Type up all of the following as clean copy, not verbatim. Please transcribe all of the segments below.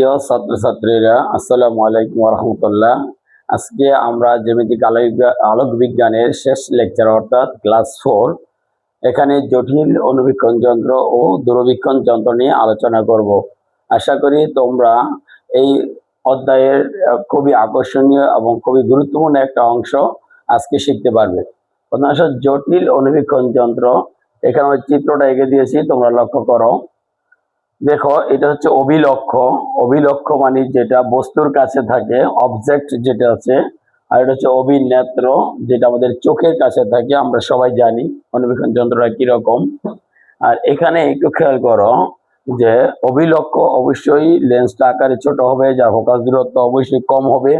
প্রিয় ছাত্রছাত্রীরা, আসসালামু আলাইকুম রহমতুল্লাহ। আজকে আমরা জ্যামিতিক আলোক বিজ্ঞানের শেষ লেকচার অর্থাৎ ক্লাস 4 এখানে জটিল অনুবীক্ষণ যন্ত্র ও দূরবীক্ষণ যন্ত্র নিয়ে আলোচনা করব। আশা করি তোমরা এই অধ্যায়ের খুবই আকর্ষণীয় এবং খুবই গুরুত্বপূর্ণ একটা অংশ আজকে শিখতে পারবে। জটিল অনুবীক্ষণ যন্ত্র, এখানে আমি চিত্রটা এঁকে দিয়েছি, তোমরা লক্ষ্য করো। দেখো, এটা হচ্ছে অভিলক্ষ। অভিলক্ষ মানে যেটা বস্তুর কাছে থাকে, অবজেক্ট যেটা আছে। আর এটা হচ্ছে অভিনেত্র, যেটা আমাদের চোখের কাছে থাকে। আমরা সবাই জানি অনুবীক্ষণ যন্ত্রটা কিরকম। আর এখানে একটু খেয়াল করো যে অভিলক্ষ অবশ্যই লেন্সটা আকারে ছোট হবে, যার ফোকাস দূরত্ব অবশ্যই কম হবে,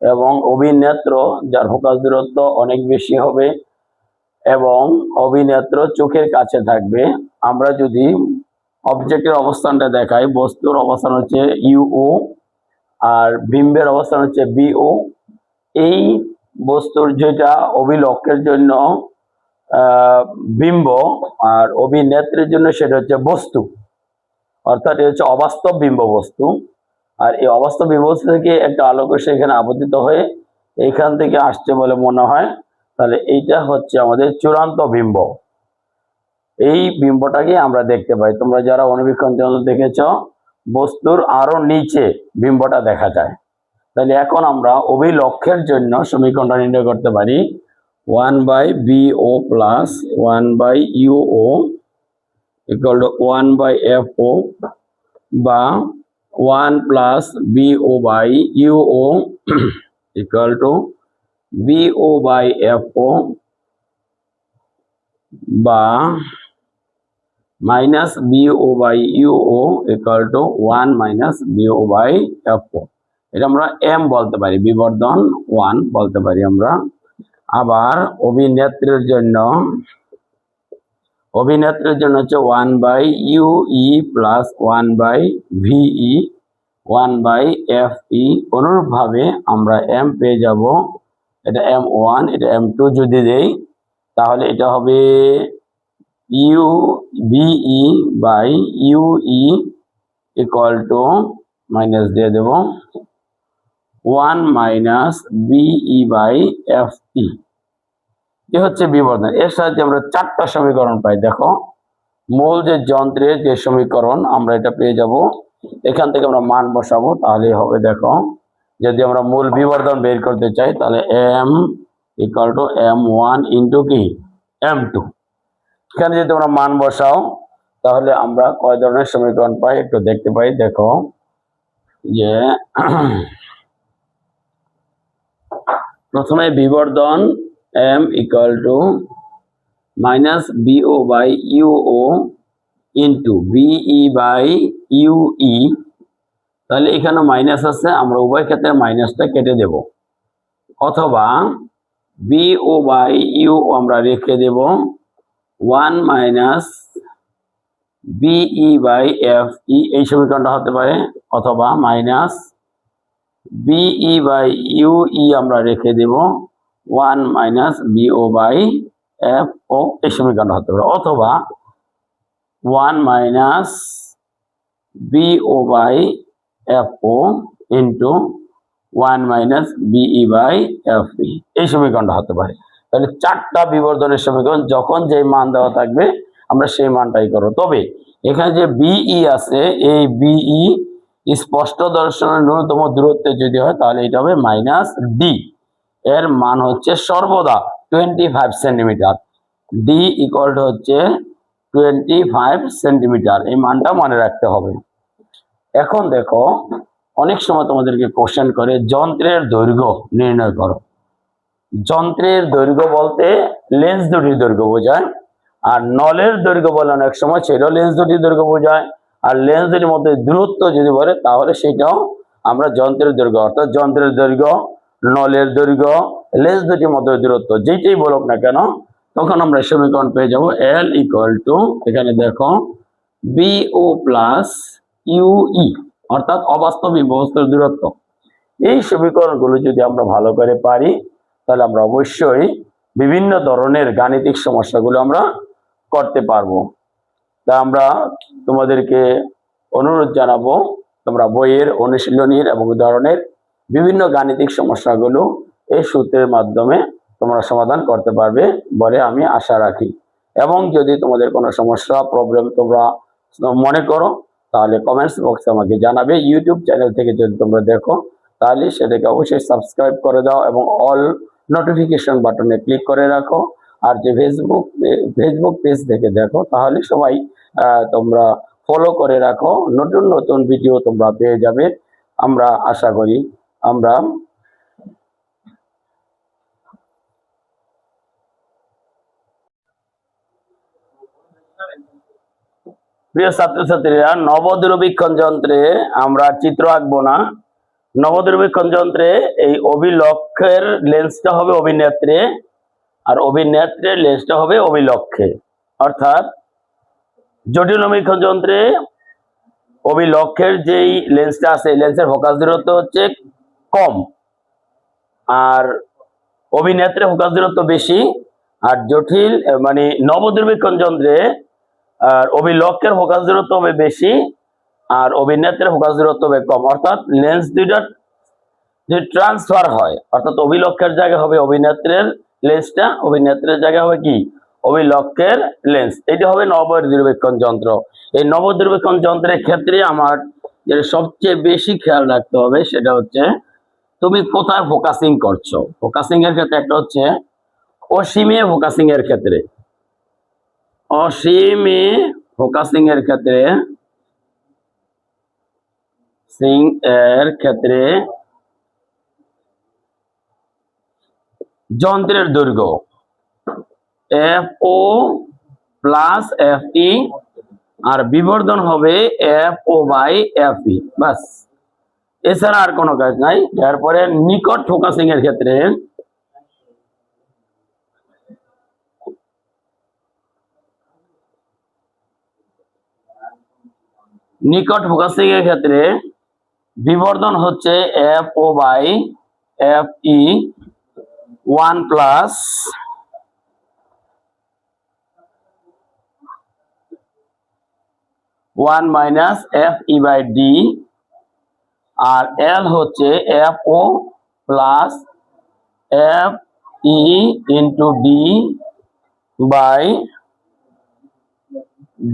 এবং অভিনেত্র যার ফোকাস দূরত্ব অনেক বেশি হবে, এবং অভিনেত্র চোখের কাছে থাকবে। আমরা যদি অবজেক্টের অবস্থানটা দেখাই, বস্তুর অবস্থান হচ্ছে ইউও আর বিম্বের অবস্থান হচ্ছে বিও। এই বস্তুর যেটা অভিলক্ষের জন্য বিম্ব আর অভিনেত্রের জন্য সেটা হচ্ছে বস্তু, অর্থাৎ এটা হচ্ছে অবাস্তব বিম্ব বস্তু। আর এই অবাস্তব বিম্ব বস্তু থেকে একটা আলোক সেখানে আপতিত হয়ে এইখান থেকে আসছে বলে মনে হয়, তাহলে এইটা হচ্ছে আমাদের চূড়ান্ত বিম্ব। এই বিম্বটাকে আমরা দেখতে পাই। তোমরা যারা অনুবীক্ষণ যন্ত্র দেখেছ, বস্তুর আরো নিচে বিম্বটা দেখা যায়। তাহলে এখন আমরা অভিলক্ষের জন্য সমীকরণটা নির্ণয় করতে পারি। 1/BO plus 1/UO equal to 1/FO, বা 1 plus BO/UO equal to BO/FO, বা minus BO/UO equal to 1 minus BO/FO। এটা আমরা এম বলতে পারি, বিবর্ধন 1 বলতে পারি আমরা। আবার অভিনেত্রের জন্য হচ্ছে 1/UE প্লাস 1/VE 1/FE। অনুরূপভাবে আমরা এম পেয়ে যাব, এটা M1, এটা M2 যদি দেই, তাহলে এটা হবে UBE/UE ইকুয়াল টু, মাইনাস দিয়ে দেব, 1 মাইনাস BE/FE। এ হচ্ছে বিবর্ধন। এর সাহায্যে আমরা 4টা সমীকরণ পাই। দেখো, মূল যে যন্ত্রের যে সমীকরণ আমরা এটা পেয়ে যাব, এখান থেকে আমরা মান বসাবো, তাহলে হবে। দেখো, যদি আমরা মূল বিবর্ধন বের করতে চাই, তাহলে M equal to M1 into কি M2। এখানে যদি তোমরা মান বসাও, তাহলে আমরা কয় ধরনের সমীকরণ পাই একটু দেখতে পাই। দেখো যে প্রথমে বিবর্ধন M equal to minus BO/UO into BE/UE। তাহলে এখানে মাইনাস আছে, আমরা উভয় ক্ষেত্রে মাইনাসটা কেটে দেব, অথবা BO/UO আমরা রেখে দেব 1 মাইনাস BE/FE, এই সমীকরণটা হতে পারে, অথবা মাইনাস BE/UE আমরা রেখে দেব 1 মাইনাস BO/FO, এই সমীকরণটা হতে পারে, অথবা 1 minus BO/FO into 1 minus BE/FE, এই সমীকরণটা হতে পারে। তাহলে 4টা বিবর্ধনের সমীকরণ, যখন যে মান দেওয়া থাকবে আমরা সেই মানটাই করব। তবে এখানে যে BE আছে, এই BE স্পষ্ট দর্শনের ন্যূনতম দূরত্বে যদি হয়, তাহলে এটা হবে মাইনাস ডি। এর মান হচ্ছে সর্বদা 25 সেন্টিমিটার। ডি ইকুয়াল টু হচ্ছে 25 সেন্টিমিটার। এই মানটা মনে রাখতে হবে। এখন দেখো, অনেক সময় তোমাদেরকে কোশ্চেন করে যন্ত্রের দৈর্ঘ্য নির্ণয় করো। যন্ত্রের দৈর্ঘ্য বলতে লেন্স দুটির দৈর্ঘ্য বোঝায়, আর নলের দৈর্ঘ্য বলে অনেক সময় সেটাও লেন্স দুটির দৈর্ঘ্য বোঝায়। আর লেন্স দুটির মধ্যে দূরত্ব যদি বলে, তাহলে সেটাও আমরা যন্ত্রের দৈর্ঘ্য, অর্থাৎ যন্ত্রের দৈর্ঘ্য, নলের দৈর্ঘ্য, লেন্স দুটির মধ্যে দূরত্ব যেটাই বলুক না কেন, তখন আমরা সমীকরণ পেয়ে যাব L ইকুয়াল টু, এখানে দেখো, BO প্লাস UE, অর্থাৎ অবাস্তবিক বস্তুর দূরত্ব। এই সমীকরণগুলো যদি আমরা ভালো করে পারি, তাহলে আমরা অবশ্যই বিভিন্ন ধরনের গাণিতিক সমস্যাগুলো আমরা করতে পারবো। তা আমরা তোমাদেরকে অনুরোধ জানাবো, তোমরা বইয়ের অনুশীলনীর এবং উদাহরণের বিভিন্ন গাণিতিক সমস্যাগুলো এই সূত্রের মাধ্যমে তোমরা সমাধান করতে পারবে বলে আমি আশা রাখি। এবং যদি তোমাদের কোনো সমস্যা প্রবলেম তোমরা মনে করো তাহলে কমেন্টস বক্সে আমাকে জানাবে। ইউটিউব চ্যানেল থেকে যদি তোমরা দেখো তাহলে সেটাকে অবশ্যই সাবস্ক্রাইব করে দাও এবং অল নোটিফিকেশন বাটনে ক্লিক করে রাখো। আর যে ফেসবুক পেজ থেকে দেখো তাহলে সবাই তোমরা ফলো করে রাখো, নতুন নতুন ভিডিও তোমরা পেয়ে যাবে। আমরা আশা করি আমরা প্রিয় ছাত্রছাত্রীরা, নবদূরবীক্ষণ যন্ত্রে আমরা চিত্র আঁকবো না। নবদূরবীক্ষণ যন্ত্রে এই অভিলক্ষের লেন্সটা হবে অভিনেত্রে আর অভিনেত্রের লেন্সটা হবে অভিলক্ষে। অর্থাৎ জটিল নবীক্ষণ যন্ত্রে অভিলক্ষের যেই লেন্সটা আছে লেন্সের ফোকাস দূরত্ব হচ্ছে কম, আর অভিনেত্রে ফোকাস দূরত্ব বেশি। আর জটিল মানে নবদূরবীক্ষণ যন্ত্রে আর অভিলক্ষের ফোকাস দূরত্ব হবে বেশি আর অভিনেত্রের ফোকাস দূরত্ব হবে কম। অর্থাৎ লেন্স দুইটা যে ট্রান্সফার হয়, অর্থাৎ অভিলক্ষের জায়গায় হবে অভিনেত্রের লেন্সটা, অভিনেত্রের জায়গায় হবে কি অভিলক্ষের লেন্স। এটা হবে নবদূরবীক্ষণ যন্ত্র। এই নবদূরবীক্ষণ যন্ত্রের ক্ষেত্রে আমার যে সবচেয়ে বেশি খেয়াল রাখতে হবে সেটা হচ্ছে তুমি কোথায় ফোকাসিং করছো। ফোকাসিং এর ক্ষেত্রে একটা হচ্ছে অসীমে ফোকাসিং এর ক্ষেত্রে, অসীমে ফোকাসিং এর ক্ষেত্রে যন্ত্রের দৈর্ঘ্য FO প্লাস FE আর বিবর্ধন হবে FO বাই FE, বাস, এছাড়া আর কোনো কাজ নাই। এরপরে নিকট ফোকাসিং এর ক্ষেত্রে বিবর্ধন হচ্ছে FO by FE 1 plus FE by D, আর L হচ্ছে FO plus FE into D by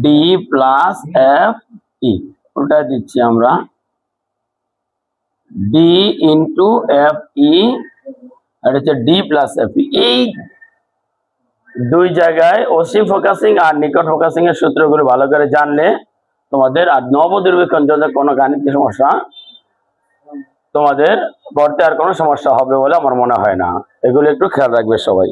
D plus FE। ওটা দিচ্ছি আমরা D ইন্টু FE আর হচ্ছে D প্লাস FE। এই দুই জায়গায় অসীম ফোকাসিং আর নিকট ফোকাসিং এর সূত্রগুলো ভালো করে জানলে তোমাদের আর নবদূরবীক্ষণ যন্ত্রের কোনো গাণিতিক সমস্যা তোমাদের পড়তে আর কোনো সমস্যা হবে বলে আমার মনে হয় না। এগুলো একটু খেয়াল রাখবে সবাই।